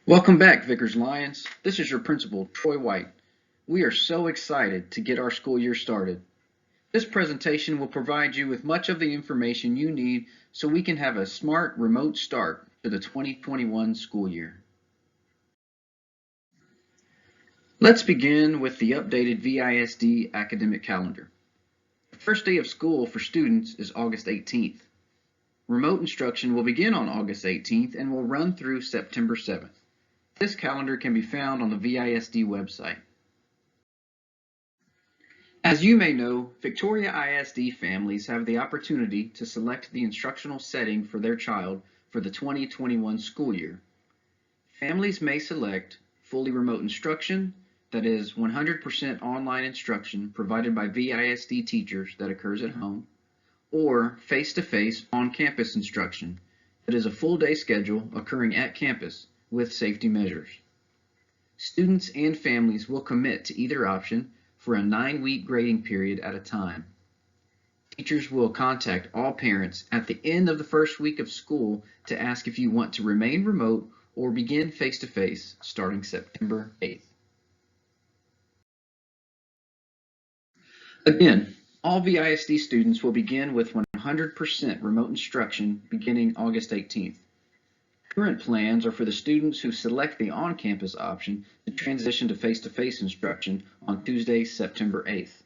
Welcome back, Vickers Lions. This is your principal, Troy White. We are so excited to get our school year started. This presentation will provide you with much of the information you need so we can have a smart remote start to the 2021 school year. Let's begin with the updated VISD academic calendar. The first day of school for students is August 18th. Remote instruction will begin on August 18th and will run through September 7th. This calendar can be found on the VISD website. As you may know, Victoria ISD families have the opportunity to select the instructional setting for their child for the 2021 school year. Families may select fully remote instruction, that is 100% online instruction provided by VISD teachers that occurs at home, or face-to-face on-campus instruction, that is a full-day schedule occurring at campus with safety measures. Students and families will commit to either option for a 9-week grading period at a time. Teachers will contact all parents at the end of the first week of school to ask if you want to remain remote or begin face-to-face starting September 8th. Again, all VISD students will begin with 100% remote instruction beginning August 18th. Current plans are for the students who select the on-campus option to transition to face-to-face instruction on Tuesday, September 8th.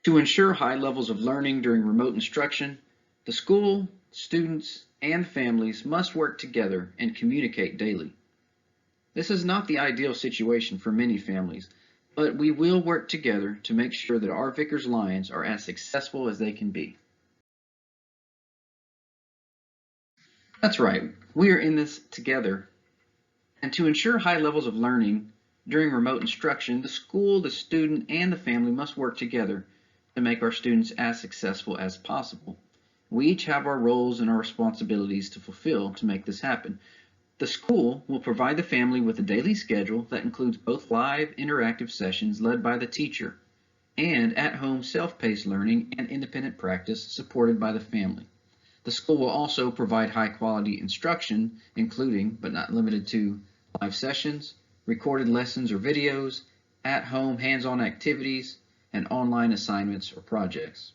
To ensure high levels of learning during remote instruction, the school, students, and families must work together and communicate daily. This is not the ideal situation for many families, but we will work together to make sure that our Vickers Lions are as successful as they can be. That's right, we are in this together. And to ensure high levels of learning during remote instruction, the school, the student, and the family must work together to make our students as successful as possible. We each have our roles and our responsibilities to fulfill to make this happen. The school will provide the family with a daily schedule that includes both live interactive sessions led by the teacher and at-home self-paced learning and independent practice supported by the family. The school will also provide high-quality instruction, including, but not limited to, live sessions, recorded lessons or videos, at-home hands-on activities, and online assignments or projects.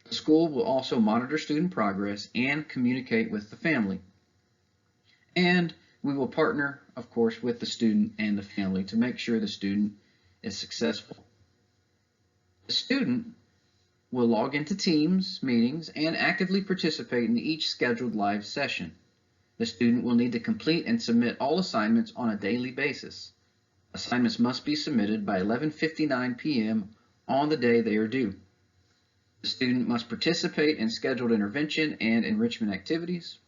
The school will also monitor student progress and communicate with the family. And we will partner, of course, with the student and the family to make sure the student is successful. The student will log into Teams meetings and actively participate in each scheduled live session. The student will need to complete and submit all assignments on a daily basis. Assignments must be submitted by 11:59 p.m. on the day they are due. The student must participate in scheduled intervention and enrichment activities.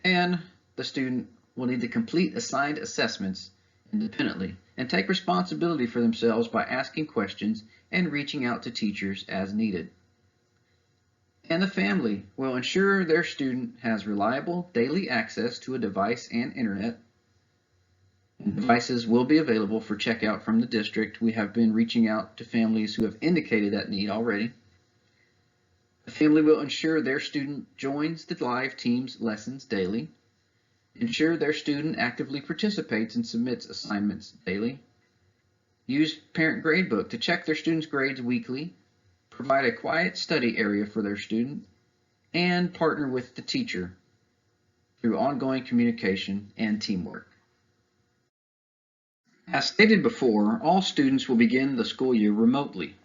And the student will need to complete assigned assessments independently and take responsibility for themselves by asking questions and reaching out to teachers as needed. And the family will ensure their student has reliable daily access to a device and internet. And devices will be available for checkout from the district. We have been reaching out to families who have indicated that need already. The family will ensure their student joins the live Teams lessons daily, ensure their student actively participates and submits assignments daily, use Parent Gradebook to check their students' grades weekly, provide a quiet study area for their student, and partner with the teacher through ongoing communication and teamwork. As stated before, all students will begin the school year remotely.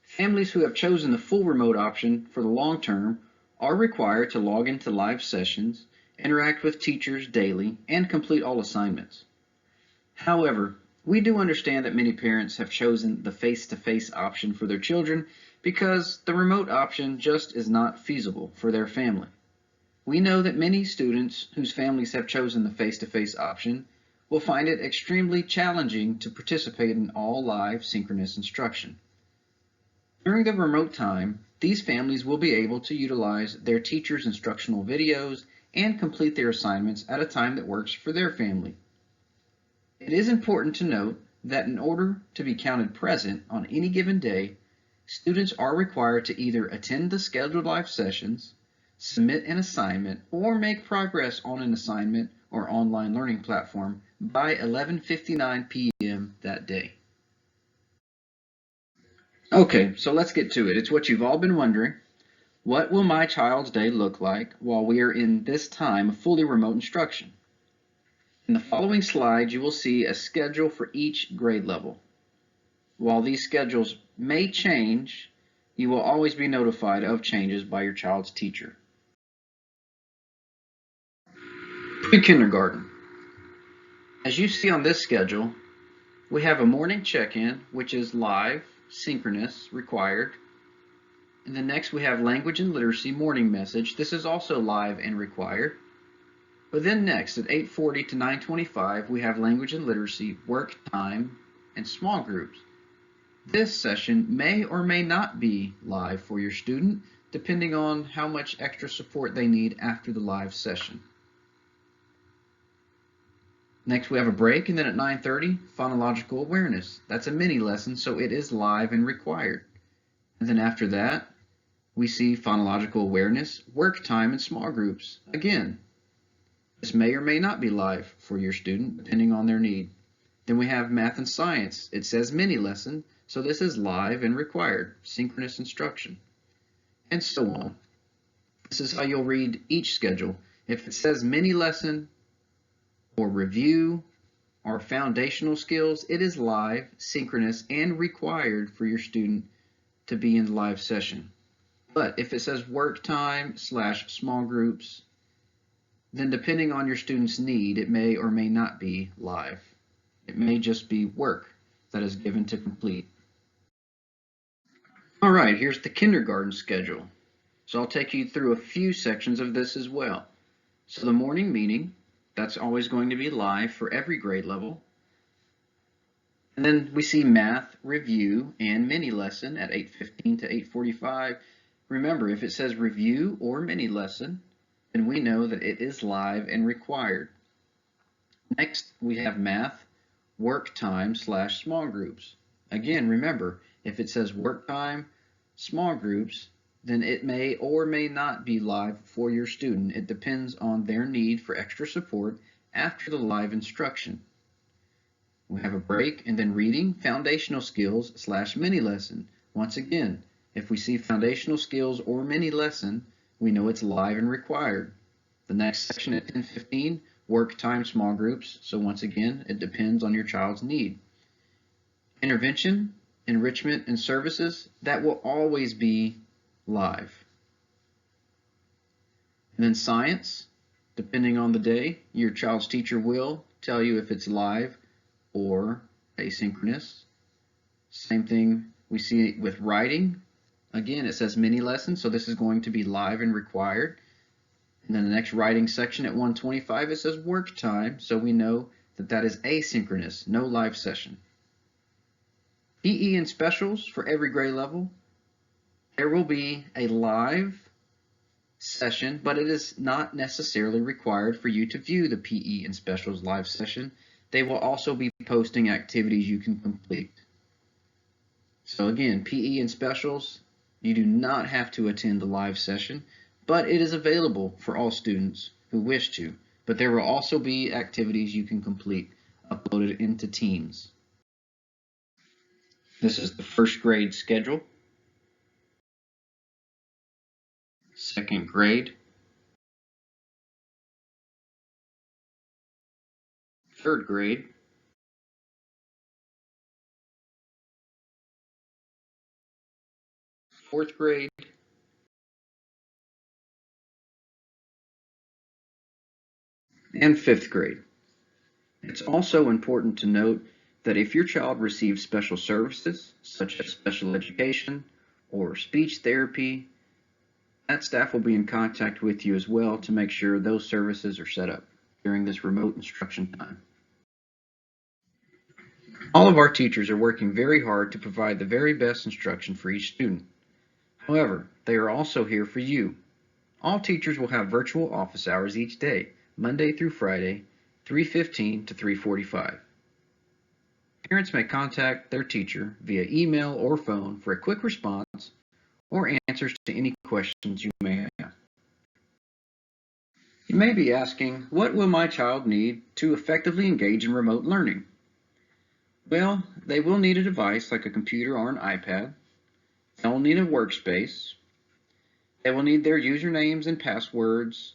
Families who have chosen the full remote option for the long term are required to log into live sessions, interact with teachers daily, and complete all assignments. However, we do understand that many parents have chosen the face-to-face option for their children because the remote option just is not feasible for their family. We know that many students whose families have chosen the face-to-face option will find it extremely challenging to participate in all live synchronous instruction. During the remote time, these families will be able to utilize their teachers' instructional videos and complete their assignments at a time that works for their family. It is important to note that in order to be counted present on any given day, students are required to either attend the scheduled live sessions, submit an assignment, or make progress on an assignment or online learning platform by 11:59 p.m. that day. Okay, so let's get to it. It's what you've all been wondering. What will my child's day look like while we are in this time of fully remote instruction? In the following slides, you will see a schedule for each grade level. While these schedules may change, you will always be notified of changes by your child's teacher. Pre-kindergarten. As you see on this schedule, we have a morning check-in, which is live, synchronous, required. And then next we have language and literacy morning message. This is also live and required. But then next at 8:40 to 9:25, we have language and literacy, work time, and small groups. This session may or may not be live for your student, depending on how much extra support they need after the live session. Next we have a break, and then at 9:30, phonological awareness. That's a mini lesson, so it is live and required. And then after that, we see phonological awareness, work time, and small groups. Again, this may or may not be live for your student, depending on their need. Then we have math and science. It says mini lesson, so this is live and required, synchronous instruction, and so on. This is how you'll read each schedule. If it says mini lesson or review or foundational skills, it is live, synchronous, and required for your student to be in the live session. But if it says work time / small groups, then depending on your student's need, it may or may not be live. It may just be work that is given to complete. All right, here's the kindergarten schedule. So I'll take you through a few sections of this as well. So the morning meeting, that's always going to be live for every grade level. And then we see math, review, and mini lesson at 8:15 to 8:45. Remember, if it says review or mini lesson, then we know that it is live and required. Next, we have math, work time / small groups. Again, remember, if it says work time, small groups, then it may or may not be live for your student. It depends on their need for extra support after the live instruction. We have a break, and then reading, foundational skills / mini lesson. Once again, if we see foundational skills or mini lesson, we know it's live and required. The next section at 10:15, work time, small groups. So once again, it depends on your child's need. Intervention, enrichment, and services, that will always be live. And then science, depending on the day, your child's teacher will tell you if it's live or asynchronous. Same thing we see with writing. Again, it says mini lesson, so this is going to be live and required. And then the next writing section at 1:25, it says work time, so we know that that is asynchronous, no live session. PE and specials for every grade level. There will be a live session, but it is not necessarily required for you to view the PE and specials live session. They will also be posting activities you can complete. So again, PE and specials, you do not have to attend the live session, but it is available for all students who wish to. But there will also be activities you can complete uploaded into Teams. This is the first grade schedule. Second grade. Third grade. Fourth grade. And fifth grade. It's also important to note that if your child receives special services, such as special education or speech therapy, that staff will be in contact with you as well to make sure those services are set up during this remote instruction time. All of our teachers are working very hard to provide the very best instruction for each student. However, they are also here for you. All teachers will have virtual office hours each day, Monday through Friday, 3:15 to 3:45. Parents may contact their teacher via email or phone for a quick response or answers to any questions you may have. You may be asking, what will my child need to effectively engage in remote learning? Well, they will need a device like a computer or an iPad. They'll need a workspace. They will need their usernames and passwords.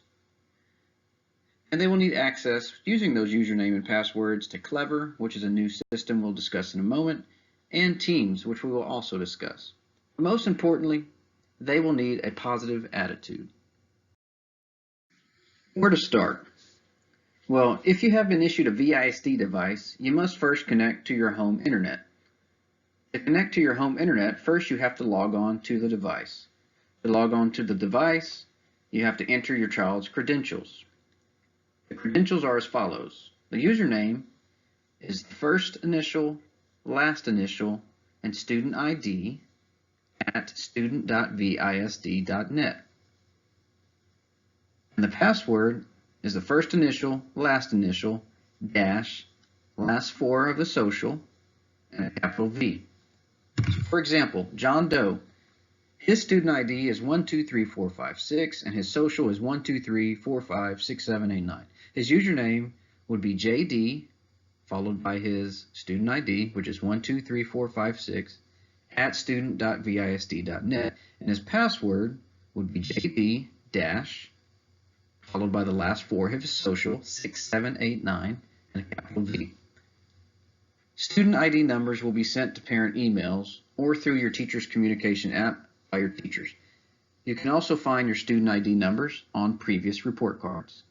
And they will need access using those username and passwords to Clever, which is a new system we'll discuss in a moment, and Teams, which we will also discuss. Most importantly, they will need a positive attitude. Where to start? Well, if you have been issued a VISD device, you must first connect to your home internet. To connect to your home internet, first you have to log on to the device. To log on to the device, you have to enter your child's credentials. The credentials are as follows. The username is the first initial, last initial, and student ID at student.visd.net. And the password is the first initial, dash, last four of the social, and a capital V. So for example, John Doe, his student ID is 123456 and his social is 123456789. His username would be JD followed by his student ID, which is 123456 at student.visd.net, and his password would be JD dash followed by the last four of his social 6789 and a capital V. Student ID numbers will be sent to parent emails or through your teacher's communication app by your teachers. You can also find your student ID numbers on previous report cards.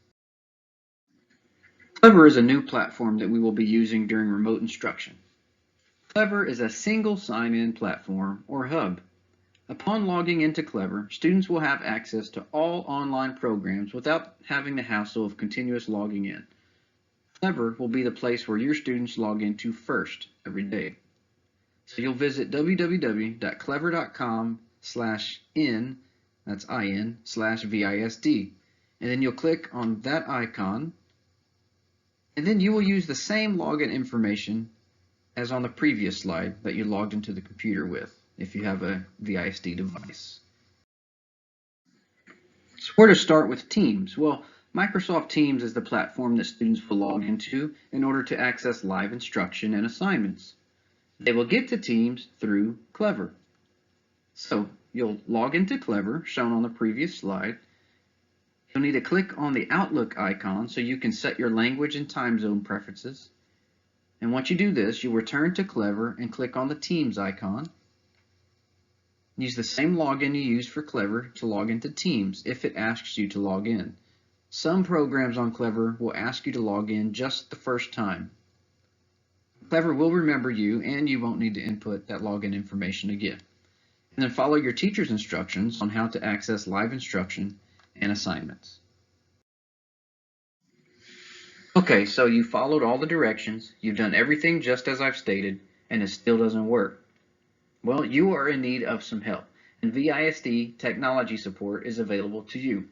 Clever is a new platform that we will be using during remote instruction. Clever is a single sign-in platform or hub. Upon logging into Clever, students will have access to all online programs without having the hassle of continuous logging in. Clever will be the place where your students log into first every day. So you'll visit www.clever.com/in, that's IN, /VISD, and then you'll click on that icon, and then you will use the same login information as on the previous slide that you logged into the computer with if you have a VISD device. So where to start with Teams? Well, Microsoft Teams is the platform that students will log into in order to access live instruction and assignments. They will get to Teams through Clever. So you'll log into Clever, shown on the previous slide. You'll need to click on the Outlook icon so you can set your language and time zone preferences. And once you do this, you'll return to Clever and click on the Teams icon. Use the same login you used for Clever to log into Teams if it asks you to log in. Some programs on Clever will ask you to log in just the first time. Clever will remember you and you won't need to input that login information again. And then follow your teacher's instructions on how to access live instruction and assignments. Okay, so you followed all the directions, you've done everything just as I've stated, and it still doesn't work. Well, you are in need of some help, and VISD technology support is available to you.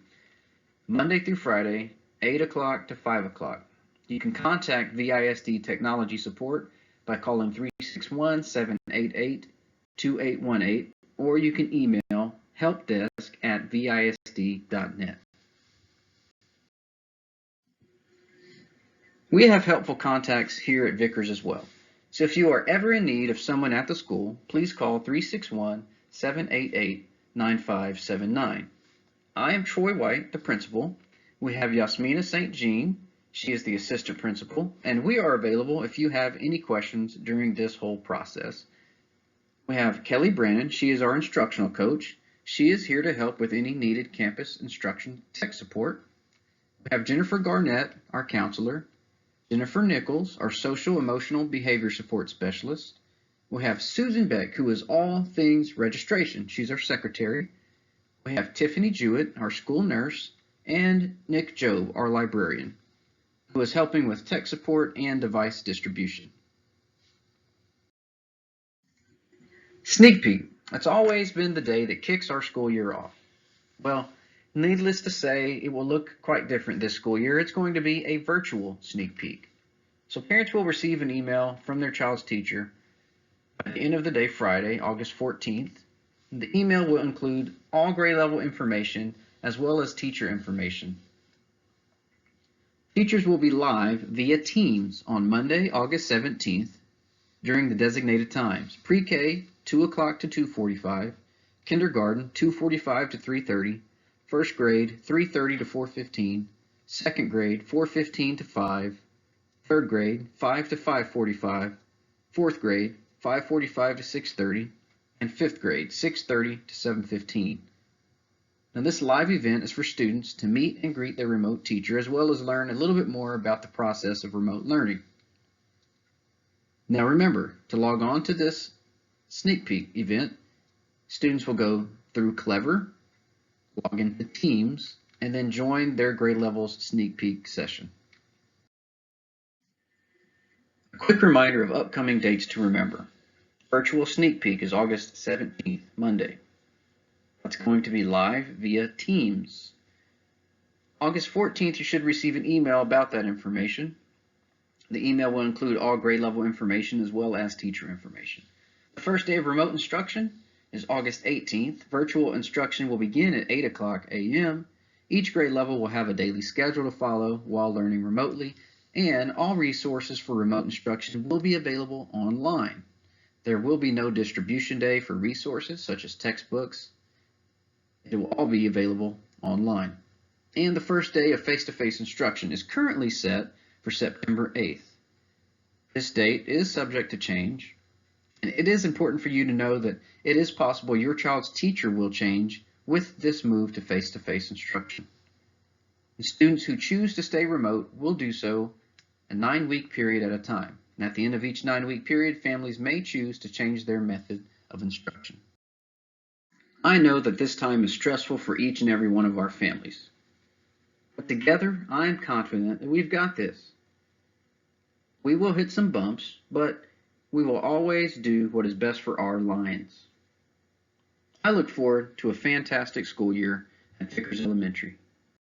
Monday through Friday, 8 o'clock to 5 o'clock. You can contact VISD technology support by calling 361-788-2818, or you can email helpdesk@visd.net. We have helpful contacts here at Vickers as well. So if you are ever in need of someone at the school, please call 361-788-9579. I am Troy White, the principal. We have Yasmina St. Jean. She is the assistant principal, and we are available if you have any questions during this whole process. We have Kelly Brannon. She is our instructional coach. She is here to help with any needed campus instruction tech support. We have Jennifer Garnett, our counselor. Jennifer Nichols, our social emotional behavior support specialist. We have Susan Beck, who is all things registration. She's our secretary. We have Tiffany Jewett, our school nurse, and Nick Job, our librarian, who is helping with tech support and device distribution. Sneak peek. It's always been the day that kicks our school year off. Well, needless to say, it will look quite different this school year. It's going to be a virtual sneak peek. So parents will receive an email from their child's teacher by the end of the day, Friday, August 14th. The email will include all grade level information as well as teacher information. Teachers will be live via Teams on Monday, August 17th during the designated times. Pre-K, 2 o'clock to 2:45, kindergarten, 2:45 to 3:30, first grade, 3:30 to 4:15, second grade, 4:15 to 5, third grade, 5 to 5:45, fourth grade, 5:45 to 6:30, and fifth grade, 6:30 to 7:15. Now, this live event is for students to meet and greet their remote teacher, as well as learn a little bit more about the process of remote learning. Now remember, to log on to this sneak peek event, students will go through Clever, log into Teams, and then join their grade level's sneak peek session. A quick reminder of upcoming dates to remember. Virtual sneak peek is August 17th, Monday. That's going to be live via Teams. August 14th, you should receive an email about that information. The email will include all grade level information as well as teacher information. The first day of remote instruction is August 18th. Virtual instruction will begin at 8 o'clock a.m. Each grade level will have a daily schedule to follow while learning remotely, and all resources for remote instruction will be available online. There will be no distribution day for resources such as textbooks. It will all be available online. And the first day of face-to-face instruction is currently set for September 8th. This date is subject to change, and it is important for you to know that it is possible your child's teacher will change with this move to face-to-face instruction. The students who choose to stay remote will do so a 9-week period at a time. And at the end of each 9-week period, families may choose to change their method of instruction. I know that this time is stressful for each and every one of our families. But together, I am confident that we've got this. We will hit some bumps, but we will always do what is best for our Lions. I look forward to a fantastic school year at Vickers Elementary.